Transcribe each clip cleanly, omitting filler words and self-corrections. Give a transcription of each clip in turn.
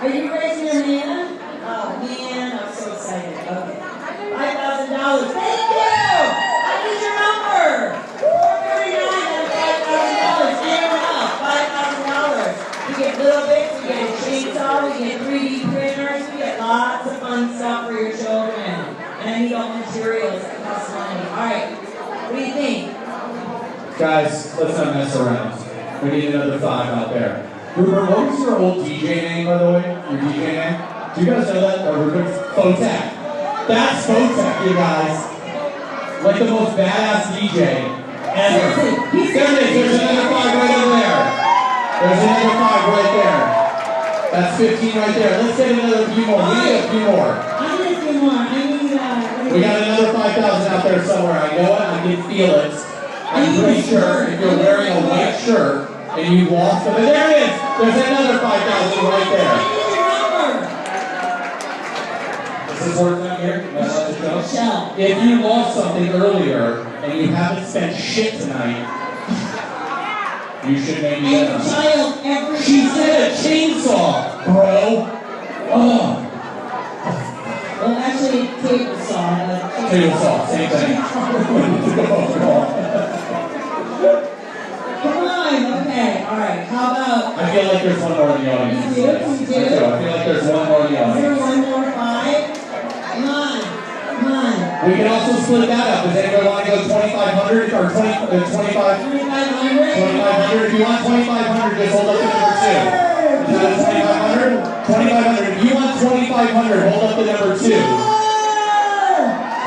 Are you raising your hand? Oh man, I'm so excited. Okay. $5,000. Thank you! I need your number! 439 and $5,000. $5,000. We get little bits, we get a chainsaw, we get 3D printers, we get lots of fun stuff for your children. And I need all materials that cost money. Alright, what do you think? Guys, let's not mess around. We need another 5 out there. Rupert, what was your old DJ name, by the way? Your DJ name? Do you guys know that? Rupert? Fotek. That's Fotek, you guys. Like the most badass DJ ever. There it is. There's another 5 right over there. There's another 5 right there. That's 15 right there. Let's get another few more. We need a few more. I need a few more. We got another 5,000 out there somewhere. I know it. I can feel it. I'm pretty sure if you're wearing a white shirt and you lost them, and there it is! There's another 5,000 right there. Is this working out here? If you lost something earlier and you haven't spent shit tonight, you should maybe get them. She said a chainsaw, bro! Oh. Well, actually, table saw. Table saw, same thing. Come on, okay, alright, how about... I feel like there's one more in the audience. You do? I feel like there's one more in the audience. Is there one more 5? Come on. We can also split that up. Does anybody want to go 2,500 or 25? 2,500? 2,500. If you want 2,500, just hold up the number 2. Is that 2,500? 2,500. If you want 2,500, hold up the number 2.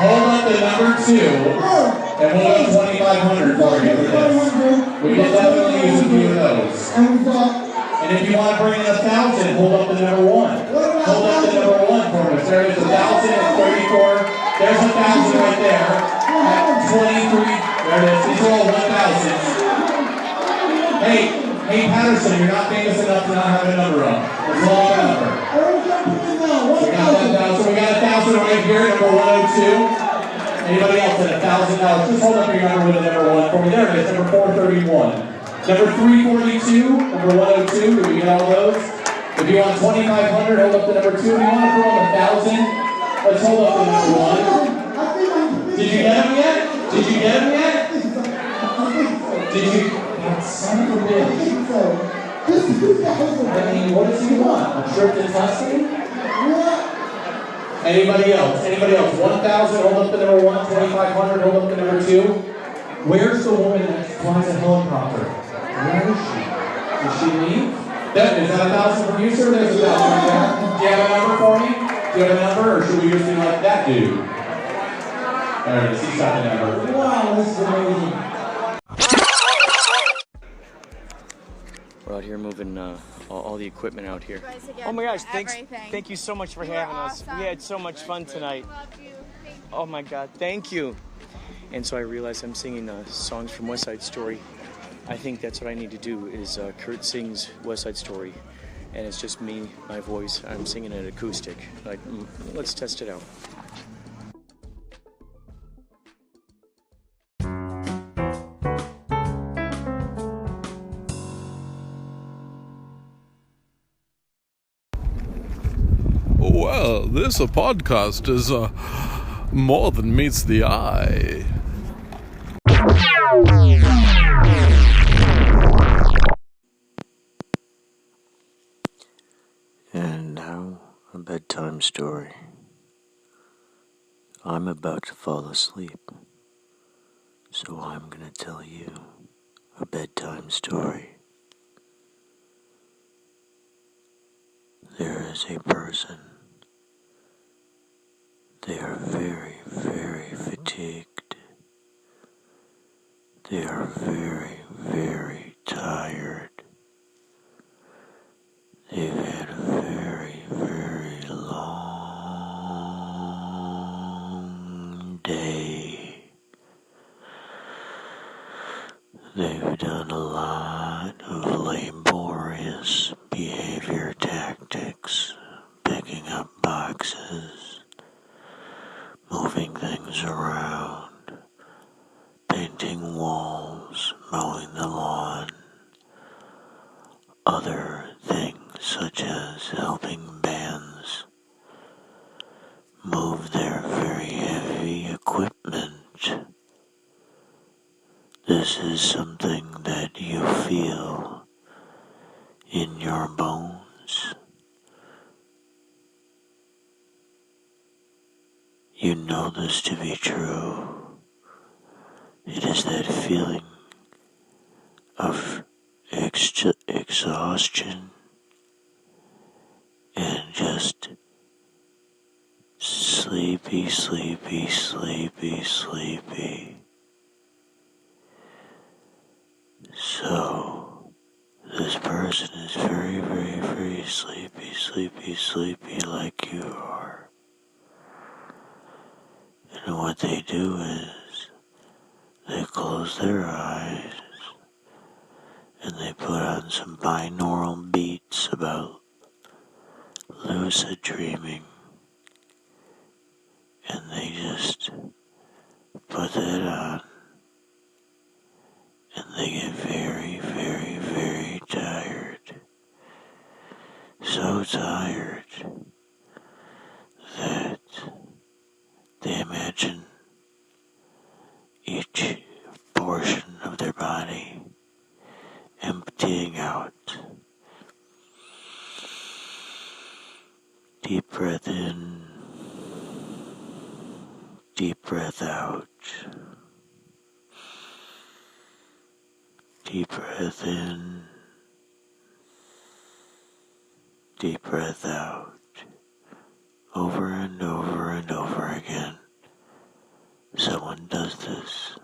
Hold up the number 2. And we'll go 2,500 for you for this. We can definitely use a few of those. And if you want to bring in 1,000, hold up the number 1. Hold up the number 1 for us. There is 1,034. There's 1,000 right there. At 23. There it is. These are all 1,000s. Hey, Patterson, you're not famous enough to not have a number up. Let's roll up a number. We got 1,000. We got 1,000 right here, number 102. Anybody else at $1,000? Just hold up your number with a number 1 for me. There it is, number 431. Number 342, number 102. Do we get all those? If you want 2,500, hold up the number 2. If you want to throw in 1,000, let's hold up the number 1. Did you get them yet? Did you get them yet? Did you? That son of a bitch. I mean, what does he want? A trip to Tuscany? Anybody else? Anybody else? 1,000, hold up the number 1. 2,500, hold up the number 2. Where's the woman that flies a helicopter? Where is she? Did she leave? Is that 1,000 from you, sir? There's 1,000 right there. Do you have a number for me? Do you have a number, or should we just be like that dude? There it is. He's got the number. Wow, this is amazing. We're out here moving all the equipment out here. Oh my gosh, thank you so much for having us. We had so much fun tonight. Oh my God, thank you. And so I realized I'm singing songs from West Side Story. I think that's what I need to do is Kurt sings West Side Story. And it's just me, my voice. I'm singing it acoustic. Like, let's test it out. Well, this podcast is more than meets the eye. And now, a bedtime story. I'm about to fall asleep, so I'm gonna tell you a bedtime story. There is a person. They are very, very fatigued. They are very, very tired. They've had a very, very long day. They've done a lot of laborious behavior tactics, picking up boxes, moving things around, painting walls, mowing the lawn, other things such as helping You know this to be true. It is that feeling of exhaustion and just sleepy. So, this person is very sleepy like you are. And what they do is, they close their eyes and they put on some binaural beats about lucid dreaming. And they just put that on. And they get very tired. So tired that they imagine each portion of their body emptying out. Deep breath in, deep breath out. Deep breath in, deep breath out. Over and over again. Someone does this.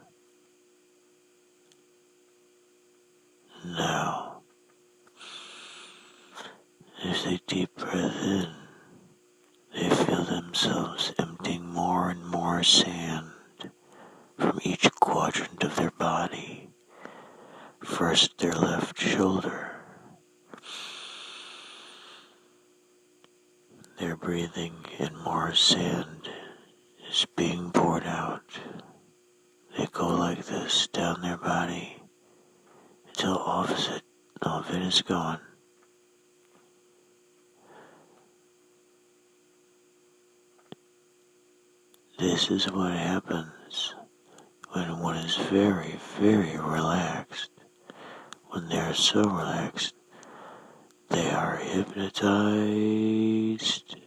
Now, as they deep breath in, they feel themselves emptying more and more sand from each quadrant of their body. First, their left shoulder. They're breathing and more sand is being poured out. They go like this down their body until all of it is gone. This is what happens when one is very relaxed. When they are so relaxed, they are hypnotized,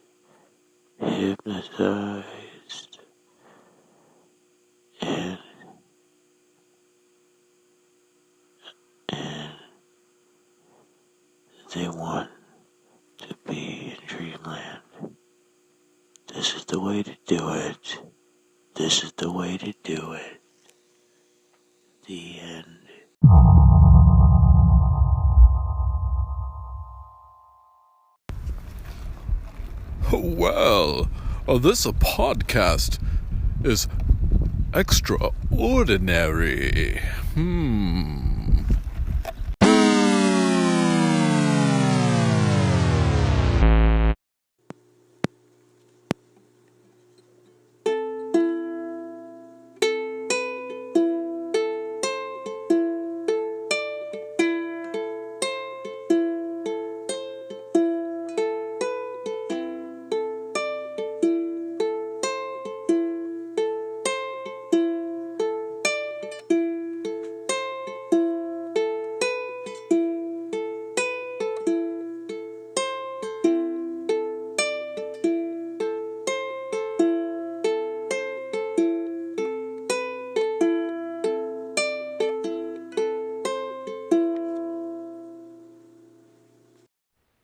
and they want to be in dreamland. This is the way to do it. This is the way to do it. The end. Well, this podcast is extraordinary.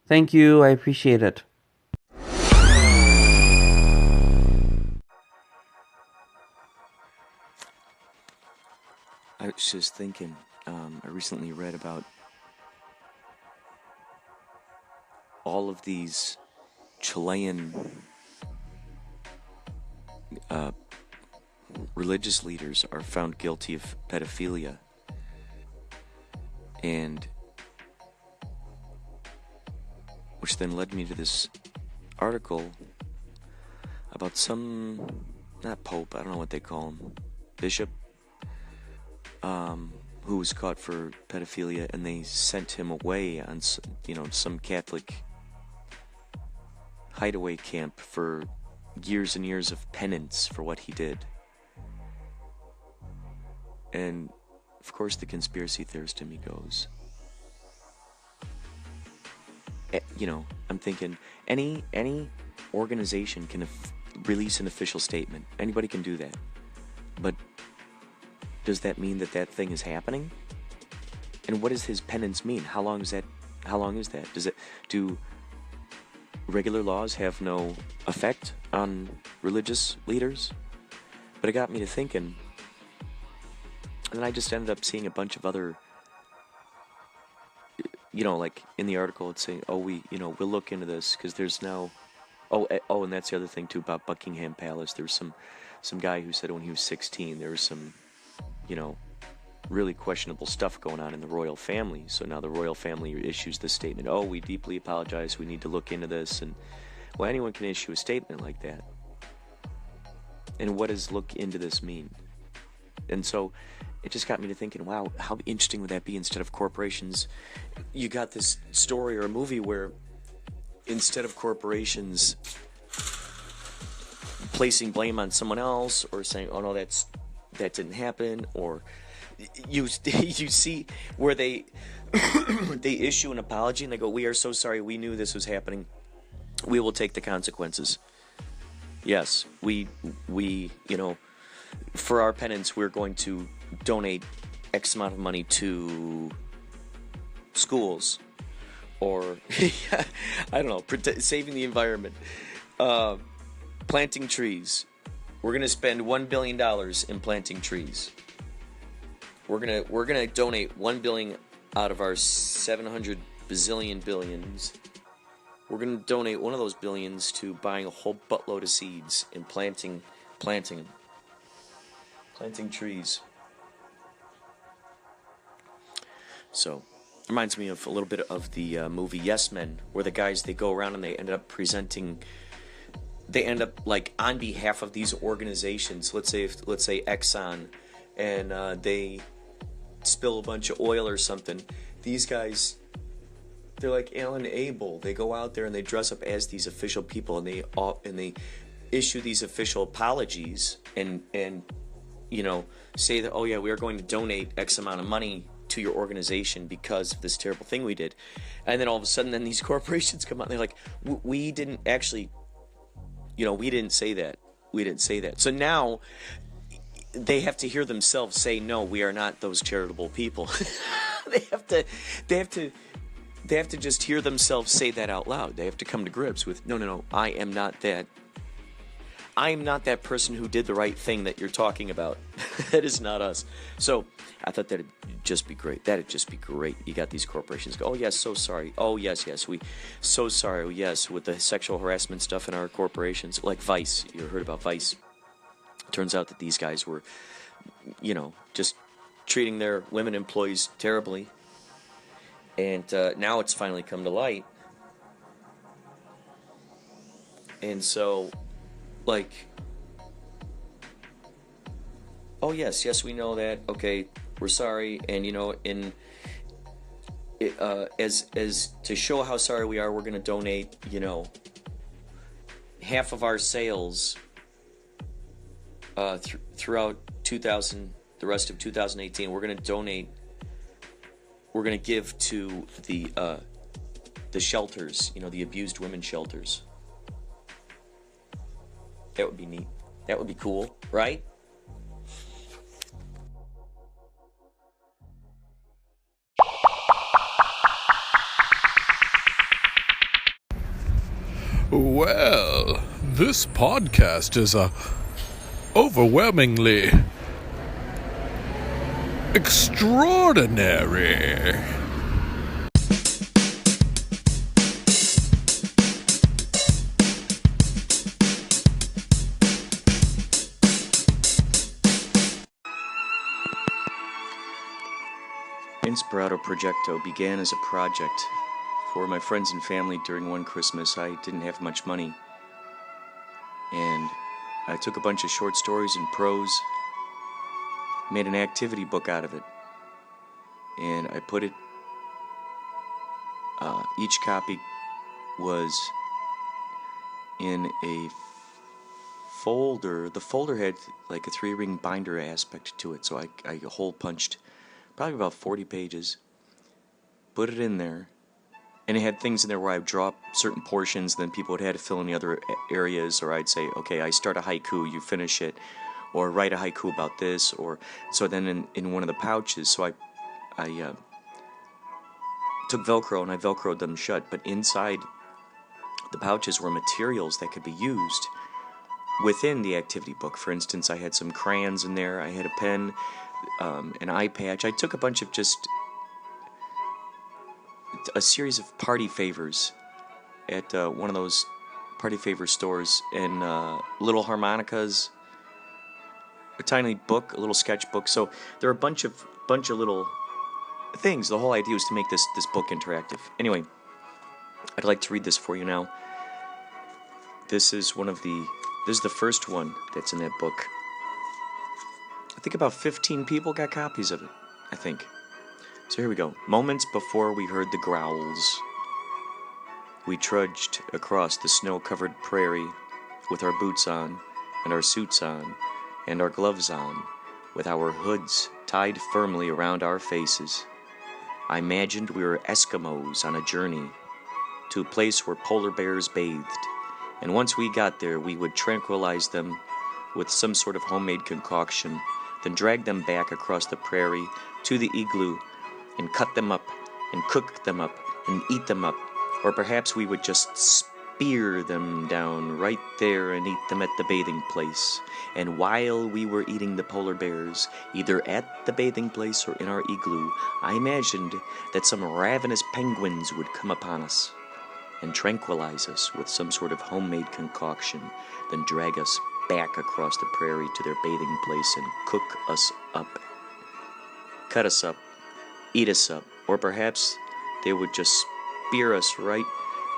Thank you, I appreciate it. I was just thinking, I recently read about all of these Chilean religious leaders are found guilty of pedophilia. And which then led me to this article about some, not pope, I don't know what they call him, bishop, who was caught for pedophilia, and they sent him away on, some Catholic hideaway camp for years and years of penance for what he did. And of course the conspiracy theorist in me goes, I'm thinking any organization can release an official statement. Anybody can do that. But does that mean that that thing is happening? And what does his penance mean? How long is that? Do regular laws have no effect on religious leaders? But it got me to thinking. And then I just ended up seeing a bunch of other, like in the article it's saying, we'll look into this because there's now, and that's the other thing too about Buckingham Palace. There was some guy who said when he was 16 there was some, really questionable stuff going on in the royal family. So now the royal family issues this statement, we deeply apologize, we need to look into this. And well, anyone can issue a statement like that. And what does look into this mean? And so it just got me to thinking, wow, how interesting would that be? Instead of corporations, you got this story or a movie where instead of corporations placing blame on someone else or saying, oh no, that didn't happen, or you see where they they issue an apology and they go, we are so sorry, we knew this was happening, we will take the consequences. Yes, we for our penance we're going to donate X amount of money to schools, or I don't know, saving the environment, planting trees. We're gonna spend $1 billion in planting trees. We're gonna donate $1 billion out of our 700 bazillion billions. We're gonna donate one of those billions to buying a whole buttload of seeds and planting trees. So, reminds me of a little bit of the movie Yes Men, where the guys, they go around and they end up like on behalf of these organizations. Let's say Exxon, and they spill a bunch of oil or something. These guys, they're like Alan Abel. They go out there and they dress up as these official people, and they issue these official apologies and say that, oh yeah, we are going to donate X amount of money to your organization because of this terrible thing we did. And then all of a sudden, then these corporations come out and they're like, we didn't actually, we didn't say that. So now they have to hear themselves say, no, we are not those charitable people. they have to just hear themselves say that out loud. They have to come to grips with, no, I am not that person who did the right thing that you're talking about. That is not us. So I thought that'd just be great. You got these corporations go, oh yes, so sorry. Oh yes, we so sorry. Oh yes, with the sexual harassment stuff in our corporations, like Vice. You heard about Vice? Turns out that these guys were, just treating their women employees terribly. And now it's finally come to light. And so, like, oh yes, we know that. Okay, we're sorry. And as to show how sorry we are, we're going to donate, half of our sales throughout the rest of 2018. We're going to donate. We're going to give to the shelters, the abused women shelters. That would be neat. That would be cool, right? Well, this podcast is overwhelmingly extraordinary. Inspirado Projecto began as a project for my friends and family during one Christmas. I didn't have much money, and I took a bunch of short stories and prose, made an activity book out of it, and I put it, each copy was in a folder. The folder had like a 3-ring binder aspect to it, so I hole punched probably about 40 pages, put it in there, And it had things in there where I would draw up certain portions, then people would have to fill in the other areas, or I'd say, okay, I start a haiku, you finish it, or write a haiku about this, or so then in one of the pouches, so I took Velcro and I Velcroed them shut, but inside the pouches were materials that could be used within the activity book. For instance, I had some crayons in there, I had a pen, an eye patch. I took a bunch of just a series of party favors at one of those party favor stores, and little harmonicas, a tiny book, a little sketchbook. So there are a bunch of little things. The whole idea was to make this book interactive. Anyway, I'd like to read this for you now. This is the first one that's in that book. I think about 15 people got copies of it, I think. So here we go. Moments before we heard the growls, we trudged across the snow-covered prairie with our boots on and our suits on and our gloves on, with our hoods tied firmly around our faces. I imagined we were Eskimos on a journey to a place where polar bears bathed, and once we got there, we would tranquilize them with some sort of homemade concoction, then drag them back across the prairie to the igloo and cut them up and cook them up and eat them up. Or perhaps we would just spear them down right there and eat them at the bathing place. And while we were eating the polar bears, either at the bathing place or in our igloo, I imagined that some ravenous penguins would come upon us and tranquilize us with some sort of homemade concoction, then drag us back across the prairie to their bathing place and cook us up, cut us up, eat us up. Or perhaps they would just spear us right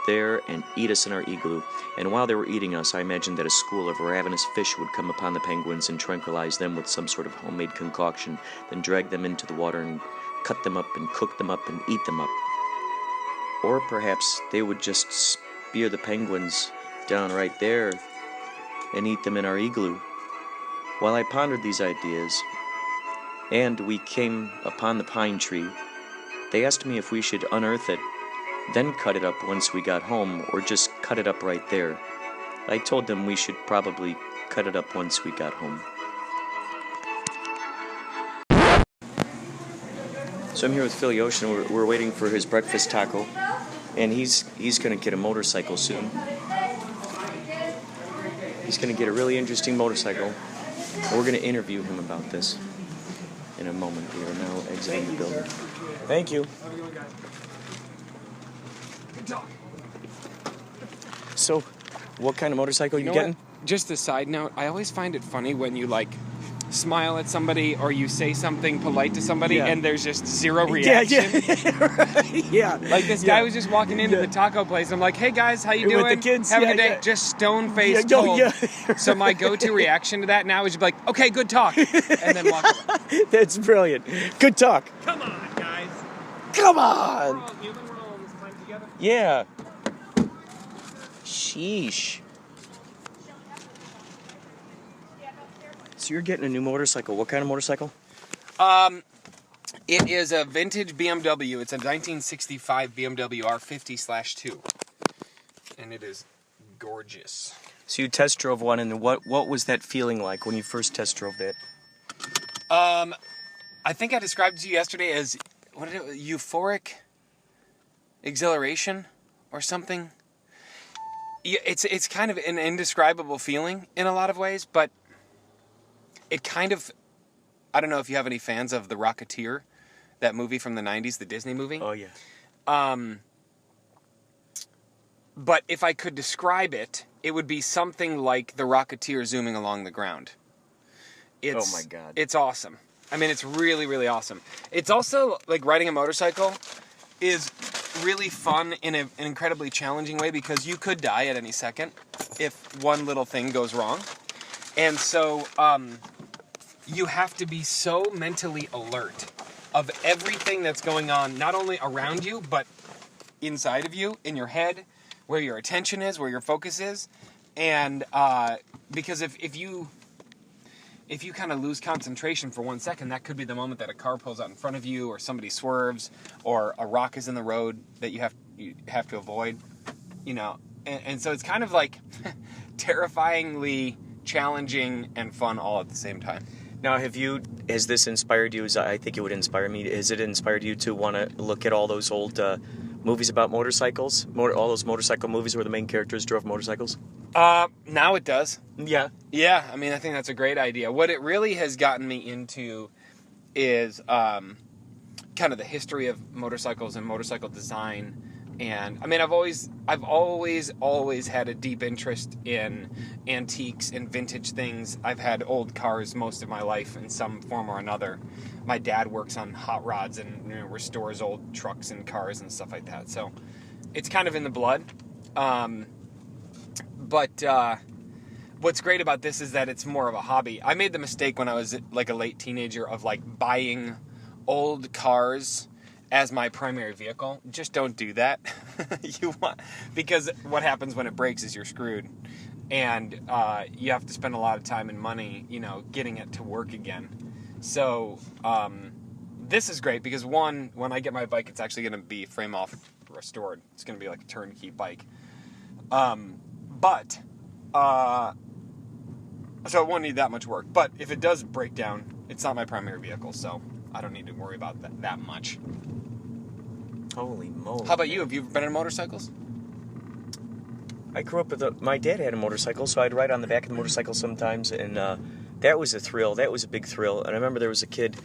there and eat us in our igloo. And while they were eating us, I imagined that a school of ravenous fish would come upon the penguins and tranquilize them with some sort of homemade concoction, then drag them into the water and cut them up and cook them up and eat them up. Or perhaps they would just spear the penguins down right there and eat them in our igloo. While I pondered these ideas, and we came upon the pine tree, they asked me if we should unearth it, then cut it up once we got home, or just cut it up right there. I told them we should probably cut it up once we got home. So I'm here with Philly Ocean. We're waiting for his breakfast taco, and he's going to get a motorcycle soon. He's going to get a really interesting motorcycle. We're going to interview him about this in a moment. We are now exiting the building. Thank you. So, what kind of motorcycle you getting? What? Just a side note, I always find it funny when you, smile at somebody or you say something polite to somebody and there's just zero reaction. Yeah. Like this guy was just walking into the taco place. I'm like, hey guys, how you doing? With the kids. Have a good day. Just stone-faced told. So my go-to reaction to that now is just be like, okay, good talk. And then walk away. That's brilliant. Good talk. Come on, guys. Come on. We're all in this time together. Yeah. Sheesh. So you're getting a new motorcycle. What kind of motorcycle? It is a vintage BMW. It's a 1965 BMW R50/2. And it is gorgeous. So you test drove one, and what was that feeling like when you first test drove that? I think I described it to you yesterday as euphoric exhilaration or something. It's kind of an indescribable feeling in a lot of ways, but it kind of, I don't know if you have any fans of The Rocketeer, that movie from the 90s, the Disney movie. Oh, yeah. But if I could describe it, it would be something like The Rocketeer zooming along the ground. Oh, my God. It's awesome. I mean, it's really, really awesome. It's also, riding a motorcycle is really fun in an incredibly challenging way because you could die at any second if one little thing goes wrong. And so you have to be so mentally alert of everything that's going on, not only around you, but inside of you, in your head, where your attention is, where your focus is. And because if you kind of lose concentration for 1 second, that could be the moment that a car pulls out in front of you, or somebody swerves, or a rock is in the road that you have you have to avoid, you know. And so it's kind of like terrifyingly challenging and fun all at the same time. Now, has this inspired you? I think it would inspire me. Has it inspired you to want to look at all those old movies about motorcycles? All those motorcycle movies where the main characters drove motorcycles? Now it does. Yeah. Yeah, I mean, I think that's a great idea. What it really has gotten me into is kind of the history of motorcycles and motorcycle design. And I mean, I've always had a deep interest in antiques and vintage things. I've had old cars most of my life in some form or another. My dad works on hot rods and restores old trucks and cars and stuff like that. So it's kind of in the blood. But what's great about this is that it's more of a hobby. I made the mistake when I was like a late teenager of like buying old cars as my primary vehicle. Just don't do that. Because what happens when it breaks is you're screwed, and you have to spend a lot of time and money, getting it to work again. So this is great because when I get my bike, it's actually going to be frame off restored. It's going to be like a turnkey bike. So it won't need that much work. But if it does break down, it's not my primary vehicle, so I don't need to worry about that much. Holy moly. How about you? Have you ever been on motorcycles? I grew up with my dad had a motorcycle, so I'd ride on the back of the motorcycle sometimes, and that was a thrill. That was a big thrill. And I remember there was a kid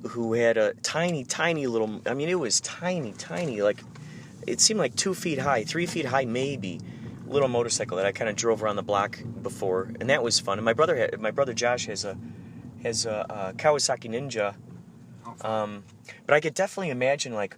who had a tiny, tiny little, I mean, it was tiny, tiny, like, it seemed like 2 feet high, 3 feet high maybe, little motorcycle that I kind of drove around the block before, and that was fun. And my brother Josh has a Kawasaki Ninja, but I could definitely imagine, like,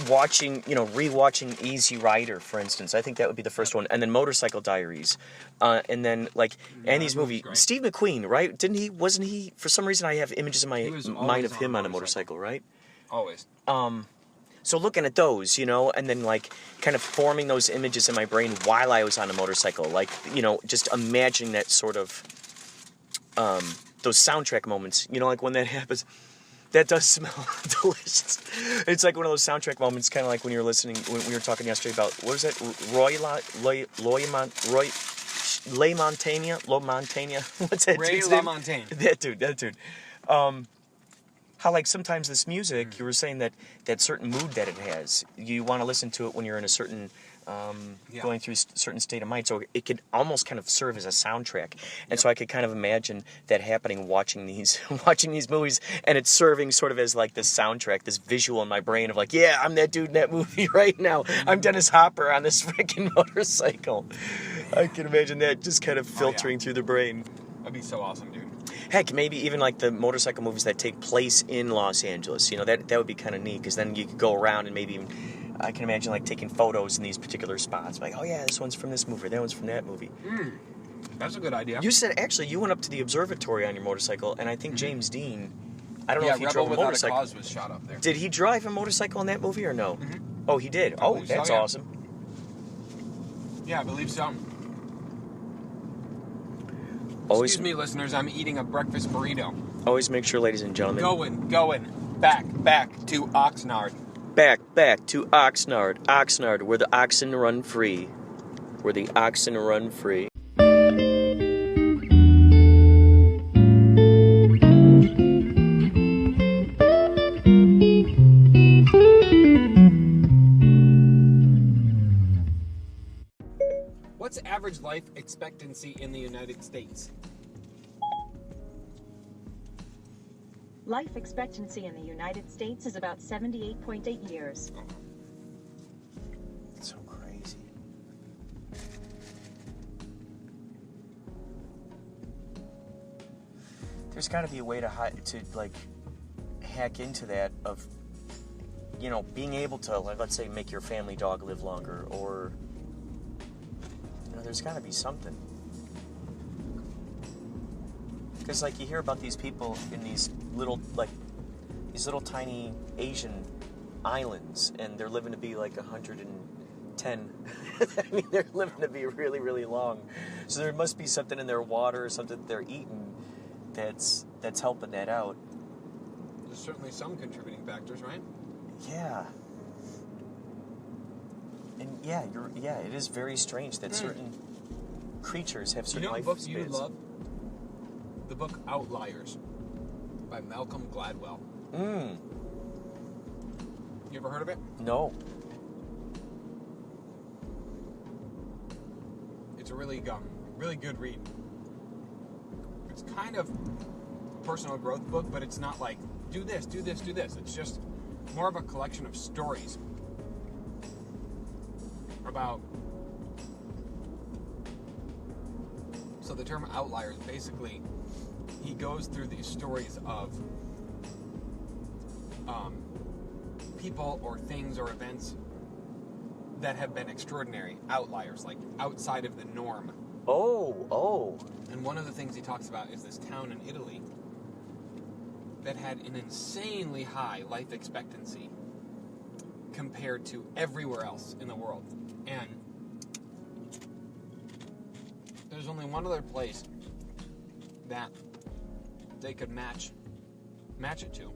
rewatching Easy Rider, for instance. I think that would be the first one. And then Motorcycle Diaries. And then, like, Andy's movie. Steve McQueen, right? Wasn't he, for some reason I have images in my mind of him on a motorcycle, right? Always. So looking at those, and then, like, kind of forming those images in my brain while I was on a motorcycle. Like, just imagining that sort of, those soundtrack moments, like when that happens. That does smell delicious. It's like one of those soundtrack moments, kind of like when you were listening, when we were talking yesterday about, what was that? Le Montaigne? What's that Ray dude's name? LaMontagne. That dude. How, like, sometimes this music, you were saying that certain mood that it has, you want to listen to it when you're in a certain, going through a certain state of mind, so it could almost kind of serve as a soundtrack. And so I could kind of imagine that happening watching these movies, and it's serving sort of as like this soundtrack, this visual in my brain of like, yeah, I'm that dude in that movie right now. I'm Dennis Hopper on this freaking motorcycle. I can imagine that just kind of filtering through the brain. That'd be so awesome, dude. Heck, maybe even like the motorcycle movies that take place in Los Angeles. That would be kind of neat, because then you could go around and maybe even, I can imagine like taking photos in these particular spots. Like, oh yeah, this one's from this movie, that one's from that movie. That's a good idea. You said, actually, you went up to the observatory on your motorcycle, and I think James Dean, I don't know if he drove a motorcycle. Rebel Without a Cause was shot up there. Did he drive a motorcycle in that movie or no? Mm-hmm. Oh, he did. Oh, that's awesome. Yeah, I believe so. Always, Excuse me, listeners, I'm eating a breakfast burrito. Always make sure, ladies and gentlemen. Going. Back to Oxnard. Back to Oxnard. Oxnard, where the oxen run free. Where the oxen run free. What's average life expectancy in the United States? Life expectancy in the United States is about 78.8 years. It's so crazy. There's got to be a way to hack into that of, being able to, like, let's say, make your family dog live longer, or, there's got to be something. Because, like, you hear about these people in these little tiny Asian islands, and they're living to be like 110. I mean, they're living to be really, really long. So there must be something in their water or something that they're eating that's helping that out. There's certainly some contributing factors, right? Yeah. Yeah, it is very strange that certain creatures have certain life book spans. you love? The book Outliers by Malcolm Gladwell. You ever heard of it? No. It's a really good read. It's kind of a personal growth book, but it's not like, do this, do this, do this. It's just more of a collection of stories about... So the term outliers, basically, he goes through these stories of people or things or events that have been extraordinary, outliers, like outside of the norm. Oh. And one of the things he talks about is this town in Italy that had an insanely high life expectancy compared to everywhere else in the world. And there's only one other place that they could match it to.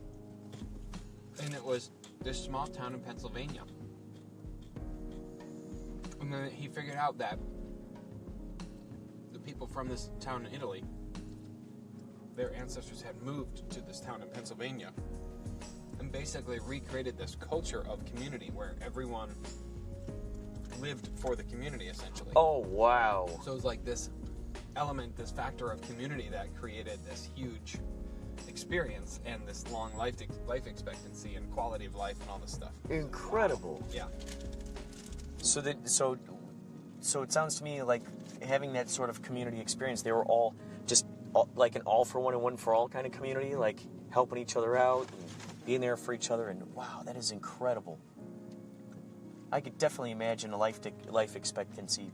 And it was this small town in Pennsylvania. And then he figured out that the people from this town in Italy, their ancestors had moved to this town in Pennsylvania and basically recreated this culture of community where everyone lived for the community, essentially. Oh, wow. So it was like this element, this factor of community that created this huge experience and this long life expectancy and quality of life and all this stuff. Incredible. Wow. Yeah. So it sounds to me like having that sort of community experience, they were all just like an all for one and one for all kind of community, like helping each other out and being there for each other, and wow, that is incredible. I could definitely imagine a life expectancy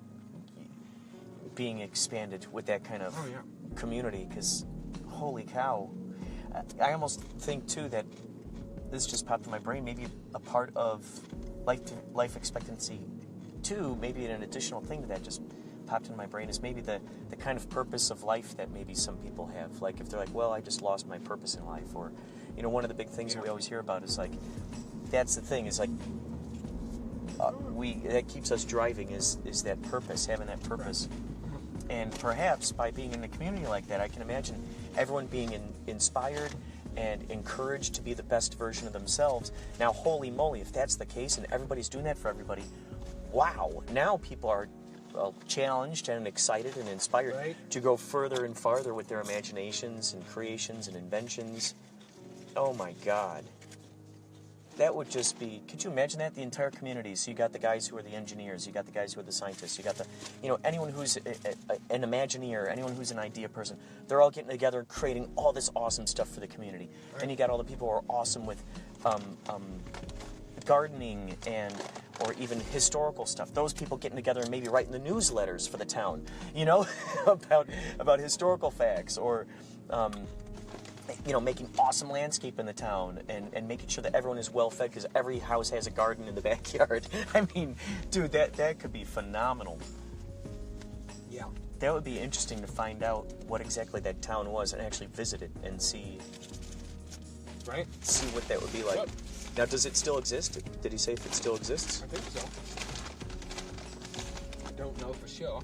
being expanded with that kind of community, because holy cow. I almost think too that this just popped in my brain, maybe a part of life expectancy too, maybe an additional thing to that just popped in my brain, is maybe the kind of purpose of life that maybe some people have. Like if they're like, well, I just lost my purpose in life, or one of the big things that we always hear about is like, that's the thing, is like that keeps us driving is that purpose, having that purpose. And perhaps by being in a community like that, I can imagine everyone being inspired and encouraged to be the best version of themselves. Now, holy moly, if that's the case and everybody's doing that for everybody, wow, now people are challenged and excited and inspired to go further and farther with their imaginations and creations and inventions. Oh my God. That would just be, could you imagine that? The entire community. So you got the guys who are the engineers, you got the guys who are the scientists, you got the, anyone who's an Imagineer, anyone who's an idea person, they're all getting together and creating all this awesome stuff for the community. Right. Then you got all the people who are awesome with gardening or even historical stuff. Those people getting together and maybe writing the newsletters for the town, about historical facts, or making awesome landscape in the town and making sure that everyone is well fed, because every house has a garden in the backyard. I mean, dude, that could be phenomenal. Yeah. That would be interesting to find out what exactly that town was and actually visit it and see. Right. See what that would be like. Yep. Now, does it still exist? Did he say if it still exists? I think so. I don't know for sure.